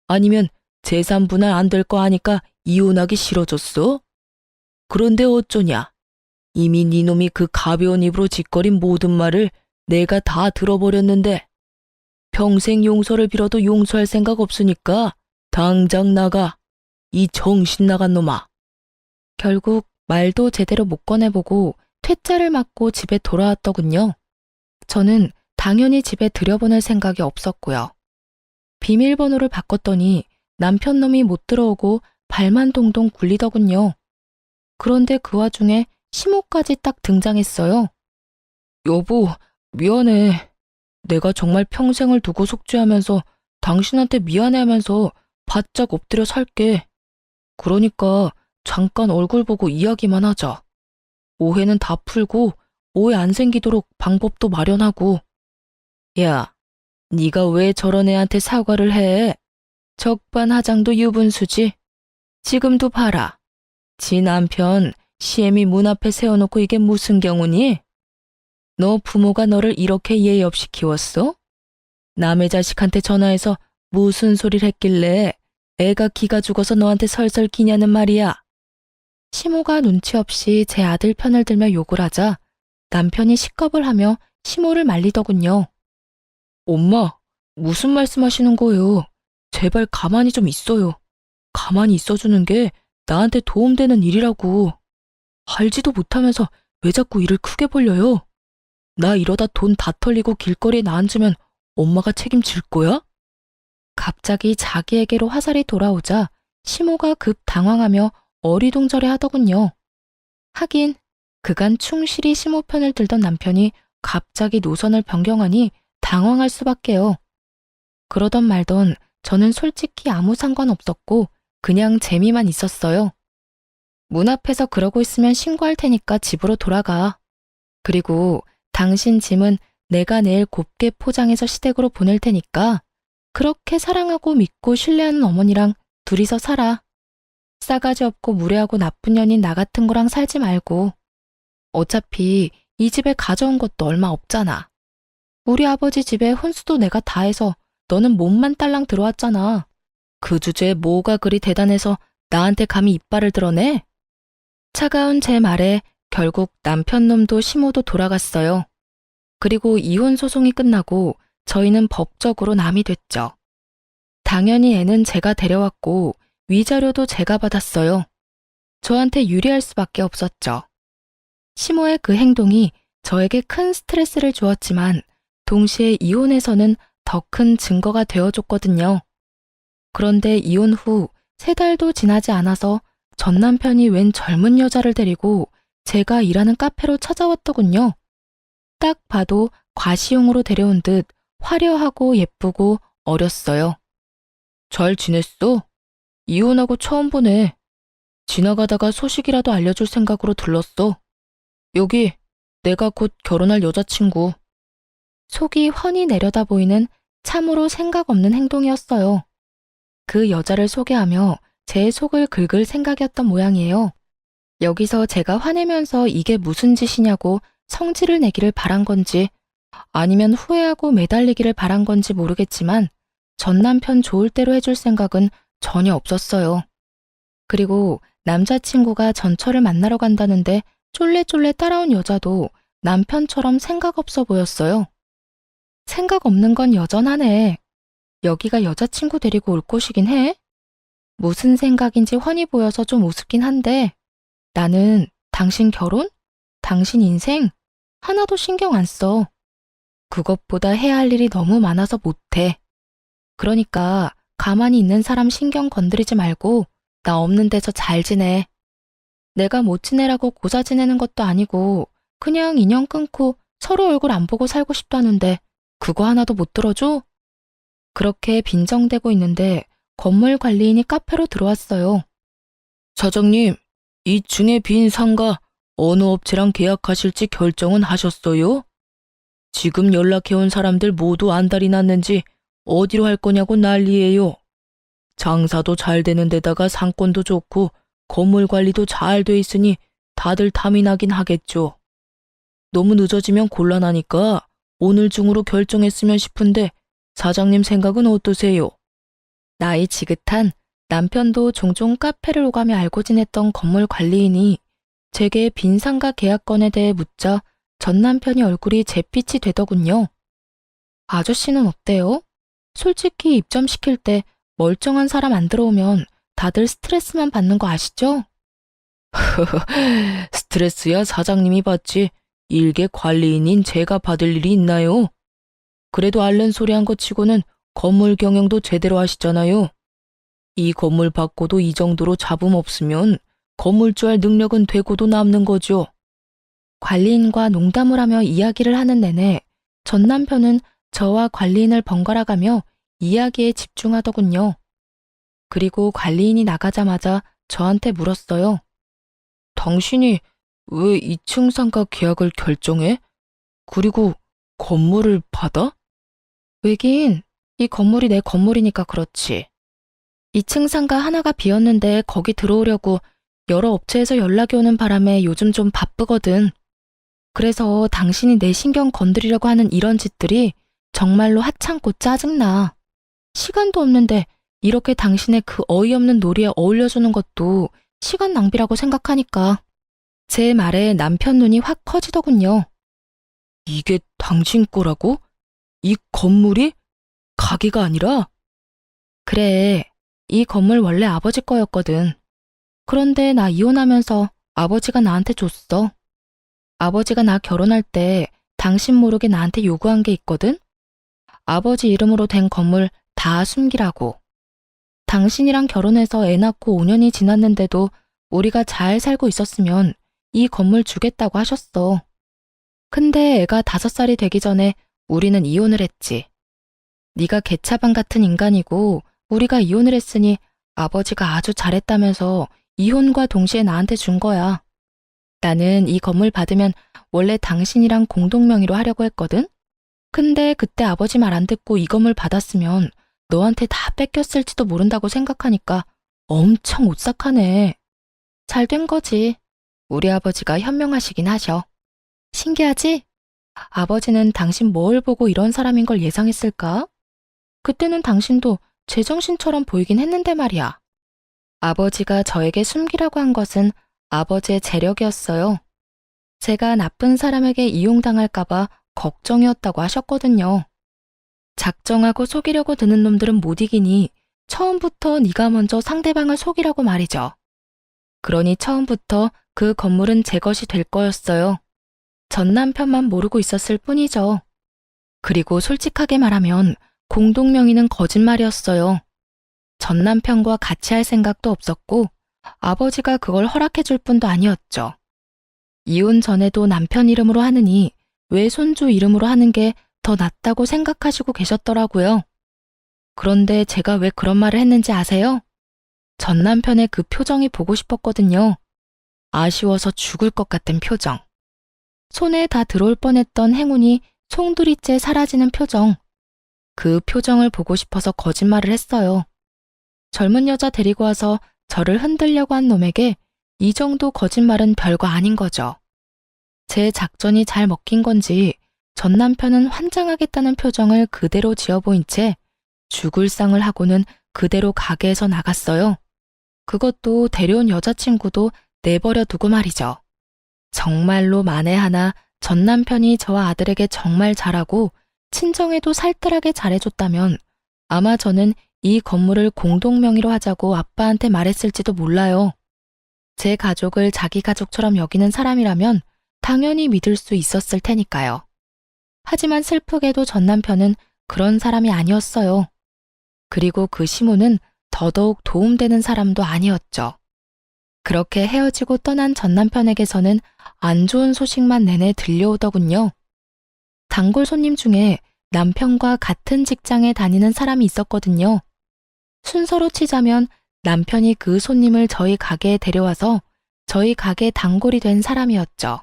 아니면 재산 분할 안 될 거 아니까 이혼하기 싫어졌어? 그런데 어쩌냐? 이미 네 놈이 그 가벼운 입으로 짓거린 모든 말을 내가 다 들어버렸는데 평생 용서를 빌어도 용서할 생각 없으니까 당장 나가. 이 정신 나간 놈아. 결국 말도 제대로 못 꺼내보고 퇴짜를 맞고 집에 돌아왔더군요. 저는 당연히 집에 들여보낼 생각이 없었고요. 비밀번호를 바꿨더니 남편 놈이 못 들어오고 발만 동동 굴리더군요. 그런데 그 와중에 시모까지 딱 등장했어요. 여보, 미안해. 내가 정말 평생을 두고 속죄하면서 당신한테 미안해하면서 바짝 엎드려 살게. 그러니까 잠깐 얼굴 보고 이야기만 하자. 오해는 다 풀고 오해 안 생기도록 방법도 마련하고. 야, 네가 왜 저런 애한테 사과를 해? 적반하장도 유분수지. 지금도 봐라. 지 남편 시애미 문 앞에 세워놓고 이게 무슨 경우니? 너 부모가 너를 이렇게 예의 없이 키웠어? 남의 자식한테 전화해서 무슨 소리를 했길래 애가 기가 죽어서 너한테 설설 기냐는 말이야. 시모가 눈치 없이 제 아들 편을 들며 욕을 하자 남편이 식겁을 하며 시모를 말리더군요. 엄마, 무슨 말씀하시는 거예요? 제발 가만히 좀 있어요. 가만히 있어주는 게 나한테 도움되는 일이라고. 알지도 못하면서 왜 자꾸 일을 크게 벌려요? 나 이러다 돈 다 털리고 길거리에 나앉으면 엄마가 책임질 거야? 갑자기 자기에게로 화살이 돌아오자 시모가 급 당황하며 어리둥절해 하더군요. 하긴 그간 충실히 시모 편을 들던 남편이 갑자기 노선을 변경하니 당황할 수밖에요. 그러던 말던 저는 솔직히 아무 상관없었고 그냥 재미만 있었어요. 문 앞에서 그러고 있으면 신고할 테니까 집으로 돌아가. 그리고 당신 짐은 내가 내일 곱게 포장해서 시댁으로 보낼 테니까 그렇게 사랑하고 믿고 신뢰하는 어머니랑 둘이서 살아. 싸가지 없고 무례하고 나쁜 년인 나 같은 거랑 살지 말고. 어차피 이 집에 가져온 것도 얼마 없잖아. 우리 아버지 집에 혼수도 내가 다 해서 너는 몸만 딸랑 들어왔잖아. 그 주제에 뭐가 그리 대단해서 나한테 감히 이빨을 드러내? 차가운 제 말에 결국 남편 놈도 시모도 돌아갔어요. 그리고 이혼 소송이 끝나고 저희는 법적으로 남이 됐죠. 당연히 애는 제가 데려왔고 위자료도 제가 받았어요. 저한테 유리할 수밖에 없었죠. 시모의 그 행동이 저에게 큰 스트레스를 주었지만 동시에 이혼에서는 더 큰 증거가 되어줬거든요. 그런데 이혼 후 3달도 지나지 않아서 전 남편이 웬 젊은 여자를 데리고 제가 일하는 카페로 찾아왔더군요. 딱 봐도 과시용으로 데려온 듯 화려하고 예쁘고 어렸어요. 잘 지냈어? 이혼하고 처음 보네. 지나가다가 소식이라도 알려줄 생각으로 들렀어. 여기 내가 곧 결혼할 여자친구. 속이 훤히 내려다 보이는 참으로 생각 없는 행동이었어요. 그 여자를 소개하며 제 속을 긁을 생각이었던 모양이에요. 여기서 제가 화내면서 이게 무슨 짓이냐고 성질을 내기를 바란 건지 아니면 후회하고 매달리기를 바란 건지 모르겠지만 전 남편 좋을 대로 해줄 생각은 전혀 없었어요. 그리고 남자친구가 전철을 만나러 간다는데 쫄래쫄래 따라온 여자도 남편처럼 생각 없어 보였어요. 생각 없는 건 여전하네. 여기가 여자친구 데리고 올 곳이긴 해. 무슨 생각인지 훤히 보여서 좀 우습긴 한데 나는 당신 결혼? 당신 인생? 하나도 신경 안 써. 그것보다 해야 할 일이 너무 많아서 못해. 그러니까 가만히 있는 사람 신경 건드리지 말고 나 없는 데서 잘 지내. 내가 못 지내라고 고사 지내는 것도 아니고 그냥 인연 끊고 서로 얼굴 안 보고 살고 싶다는데 그거 하나도 못 들어줘? 그렇게 빈정대고 있는데 건물 관리인이 카페로 들어왔어요. 사장님, 2층에 빈 상가 어느 업체랑 계약하실지 결정은 하셨어요? 지금 연락해온 사람들 모두 안달이 났는지 어디로 할 거냐고 난리예요. 장사도 잘 되는 데다가 상권도 좋고 건물 관리도 잘 돼 있으니 다들 탐이 나긴 하겠죠. 너무 늦어지면 곤란하니까 오늘 중으로 결정했으면 싶은데 사장님 생각은 어떠세요? 나이 지긋한 남편도 종종 카페를 오가며 알고 지냈던 건물 관리인이 제게 빈 상가 계약건에 대해 묻자 전 남편이 얼굴이 잿빛이 되더군요. 아저씨는 어때요? 솔직히 입점시킬 때 멀쩡한 사람 안 들어오면 다들 스트레스만 받는 거 아시죠? 스트레스야 사장님이 받지 일개 관리인인 제가 받을 일이 있나요? 그래도 앓는 소리 한 거 치고는 건물 경영도 제대로 하시잖아요. 이 건물 받고도 이 정도로 잡음 없으면 건물주 할 능력은 되고도 남는 거죠. 관리인과 농담을 하며 이야기를 하는 내내 전 남편은 저와 관리인을 번갈아가며 이야기에 집중하더군요. 그리고 관리인이 나가자마자 저한테 물었어요. 당신이 왜 2층 상가 계약을 결정해? 그리고 건물을 받아? 왜긴 이 건물이 내 건물이니까 그렇지. 2층 상가 하나가 비었는데 거기 들어오려고 여러 업체에서 연락이 오는 바람에 요즘 좀 바쁘거든. 그래서 당신이 내 신경 건드리려고 하는 이런 짓들이 정말로 하찮고 짜증나. 시간도 없는데 이렇게 당신의 그 어이없는 놀이에 어울려주는 것도 시간 낭비라고 생각하니까. 제 말에 남편 눈이 확 커지더군요. 이게 당신 거라고? 이 건물이? 가게가 아니라? 그래, 이 건물 원래 아버지 거였거든. 그런데 나 이혼하면서 아버지가 나한테 줬어. 아버지가 나 결혼할 때 당신 모르게 나한테 요구한 게 있거든? 아버지 이름으로 된 건물 다 숨기라고. 당신이랑 결혼해서 애 낳고 5년이 지났는데도 우리가 잘 살고 있었으면 이 건물 주겠다고 하셨어. 근데 애가 5살이 되기 전에 우리는 이혼을 했지. 네가 개차반 같은 인간이고 우리가 이혼을 했으니 아버지가 아주 잘했다면서 이혼과 동시에 나한테 준 거야. 나는 이 건물 받으면 원래 당신이랑 공동명의로 하려고 했거든? 근데 그때 아버지 말 안 듣고 이 건물 받았으면 너한테 다 뺏겼을지도 모른다고 생각하니까 엄청 오싹하네. 잘 된 거지. 우리 아버지가 현명하시긴 하셔. 신기하지? 아버지는 당신 뭘 보고 이런 사람인 걸 예상했을까? 그때는 당신도 제정신처럼 보이긴 했는데 말이야. 아버지가 저에게 숨기라고 한 것은 아버지의 재력이었어요. 제가 나쁜 사람에게 이용당할까봐 걱정이었다고 하셨거든요. 작정하고 속이려고 드는 놈들은 못 이기니 처음부터 네가 먼저 상대방을 속이라고 말이죠. 그러니 처음부터 그 건물은 제 것이 될 거였어요. 전 남편만 모르고 있었을 뿐이죠. 그리고 솔직하게 말하면 공동명의는 거짓말이었어요. 전 남편과 같이 할 생각도 없었고 아버지가 그걸 허락해 줄 뿐도 아니었죠. 이혼 전에도 남편 이름으로 하느니 외손주 이름으로 하는 게 더 낫다고 생각하시고 계셨더라고요. 그런데 제가 왜 그런 말을 했는지 아세요? 전 남편의 그 표정이 보고 싶었거든요. 아쉬워서 죽을 것 같은 표정. 손에 다 들어올 뻔했던 행운이 송두리째 사라지는 표정. 그 표정을 보고 싶어서 거짓말을 했어요. 젊은 여자 데리고 와서 저를 흔들려고 한 놈에게 이 정도 거짓말은 별거 아닌 거죠. 제 작전이 잘 먹힌 건지 전 남편은 환장하겠다는 표정을 그대로 지어 보인 채 죽을 상을 하고는 그대로 가게에서 나갔어요. 그것도 데려온 여자친구도 내버려 두고 말이죠. 정말로 만에 하나 전 남편이 저와 아들에게 정말 잘하고 친정에도 살뜰하게 잘해줬다면 아마 저는 이 건물을 공동명의로 하자고 아빠한테 말했을지도 몰라요. 제 가족을 자기 가족처럼 여기는 사람이라면 당연히 믿을 수 있었을 테니까요. 하지만 슬프게도 전 남편은 그런 사람이 아니었어요. 그리고 그 시모는 더더욱 도움되는 사람도 아니었죠. 그렇게 헤어지고 떠난 전 남편에게서는 안 좋은 소식만 내내 들려오더군요. 단골 손님 중에 남편과 같은 직장에 다니는 사람이 있었거든요. 순서로 치자면 남편이 그 손님을 저희 가게에 데려와서 저희 가게 단골이 된 사람이었죠.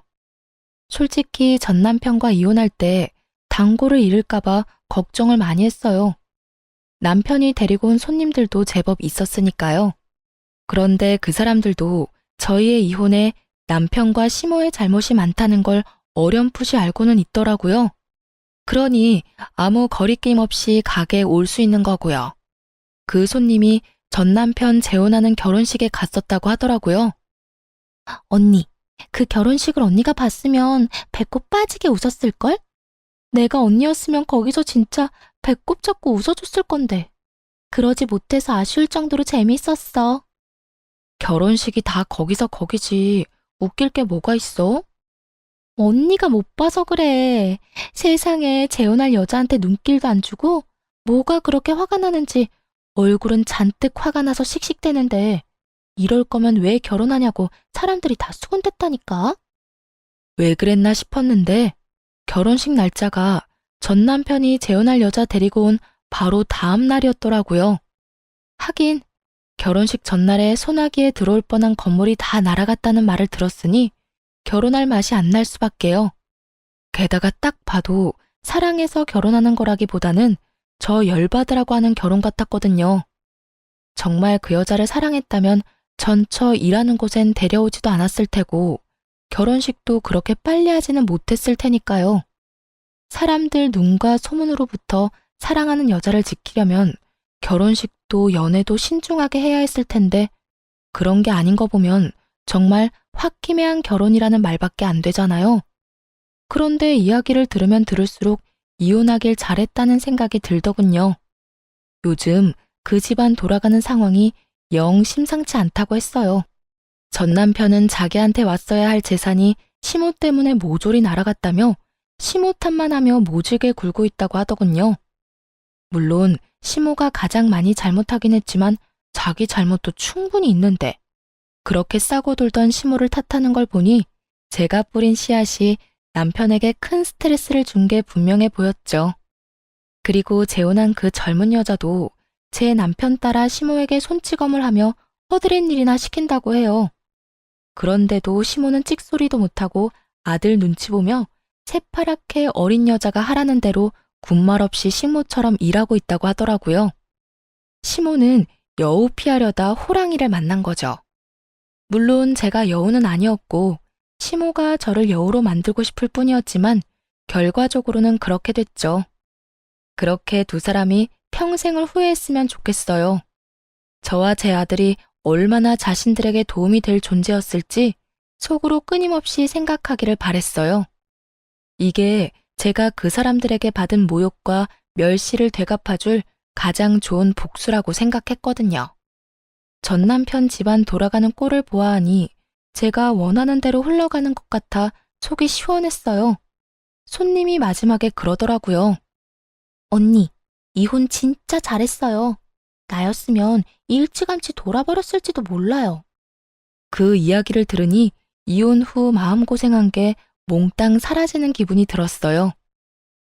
솔직히 전 남편과 이혼할 때 단골을 잃을까봐 걱정을 많이 했어요. 남편이 데리고 온 손님들도 제법 있었으니까요. 그런데 그 사람들도 저희의 이혼에 남편과 시모의 잘못이 많다는 걸 어렴풋이 알고는 있더라고요. 그러니 아무 거리낌 없이 가게에 올 수 있는 거고요. 그 손님이 전 남편 재혼하는 결혼식에 갔었다고 하더라고요. 언니, 그 결혼식을 언니가 봤으면 배꼽 빠지게 웃었을걸? 내가 언니였으면 거기서 진짜 배꼽 잡고 웃어줬을 건데. 그러지 못해서 아쉬울 정도로 재밌었어. 결혼식이 다 거기서 거기지. 웃길 게 뭐가 있어? 언니가 못 봐서 그래. 세상에 재혼할 여자한테 눈길도 안 주고 뭐가 그렇게 화가 나는지 얼굴은 잔뜩 화가 나서 씩씩대는데 이럴 거면 왜 결혼하냐고 사람들이 다 수군댔다니까. 왜 그랬나 싶었는데 결혼식 날짜가 전 남편이 재혼할 여자 데리고 온 바로 다음 날이었더라고요. 하긴 결혼식 전날에 소나기에 들어올 뻔한 건물이 다 날아갔다는 말을 들었으니 결혼할 맛이 안 날 수밖에요. 게다가 딱 봐도 사랑해서 결혼하는 거라기보다는 저 열받으라고 하는 결혼 같았거든요. 정말 그 여자를 사랑했다면 전처 일하는 곳엔 데려오지도 않았을 테고 결혼식도 그렇게 빨리 하지는 못했을 테니까요. 사람들 눈과 소문으로부터 사랑하는 여자를 지키려면 결혼식도 연애도 신중하게 해야 했을 텐데 그런 게 아닌 거 보면 정말 홧김에한 결혼이라는 말밖에 안 되잖아요. 그런데 이야기를 들으면 들을수록 이혼하길 잘했다는 생각이 들더군요. 요즘 그 집안 돌아가는 상황이 영 심상치 않다고 했어요. 전 남편은 자기한테 왔어야 할 재산이 시모 때문에 모조리 날아갔다며 시모 탓만 하며 모질게 굴고 있다고 하더군요. 물론 시모가 가장 많이 잘못하긴 했지만 자기 잘못도 충분히 있는데 그렇게 싸고 돌던 시모를 탓하는 걸 보니 제가 뿌린 씨앗이 남편에게 큰 스트레스를 준 게 분명해 보였죠. 그리고 재혼한 그 젊은 여자도 제 남편 따라 시모에게 손찌검을 하며 허드렛 일이나 시킨다고 해요. 그런데도 시모는 찍소리도 못하고 아들 눈치 보며 새파랗게 어린 여자가 하라는 대로 군말 없이 식모처럼 일하고 있다고 하더라고요. 시모는 여우 피하려다 호랑이를 만난 거죠. 물론 제가 여우는 아니었고 시모가 저를 여우로 만들고 싶을 뿐이었지만 결과적으로는 그렇게 됐죠. 그렇게 두 사람이 평생을 후회했으면 좋겠어요. 저와 제 아들이 얼마나 자신들에게 도움이 될 존재였을지 속으로 끊임없이 생각하기를 바랬어요. 이게 제가 그 사람들에게 받은 모욕과 멸시를 되갚아줄 가장 좋은 복수라고 생각했거든요. 전 남편 집안 돌아가는 꼴을 보아하니 제가 원하는 대로 흘러가는 것 같아 속이 시원했어요. 손님이 마지막에 그러더라고요. 언니, 이혼 진짜 잘했어요. 나였으면 일찌감치 돌아버렸을지도 몰라요. 그 이야기를 들으니 이혼 후 마음고생한 게 몽땅 사라지는 기분이 들었어요.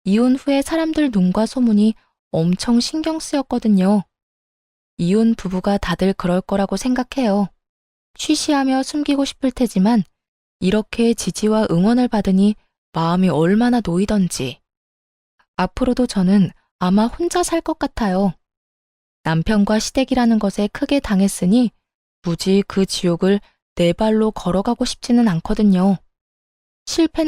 이혼 후에 사람들 눈과 소문이 엄청 신경 쓰였거든요. 이혼 부부가 다들 그럴 거라고 생각해요. 쉬쉬하며 숨기고 싶을 테지만 이렇게 지지와 응원을 받으니 마음이 얼마나 놓이던지. 앞으로도 저는 아마 혼자 살 것 같아요. 남편과 시댁이라는 것에 크게 당했으니 굳이 그 지옥을 내 발로 걸어가고 싶지는 않거든요. 실패는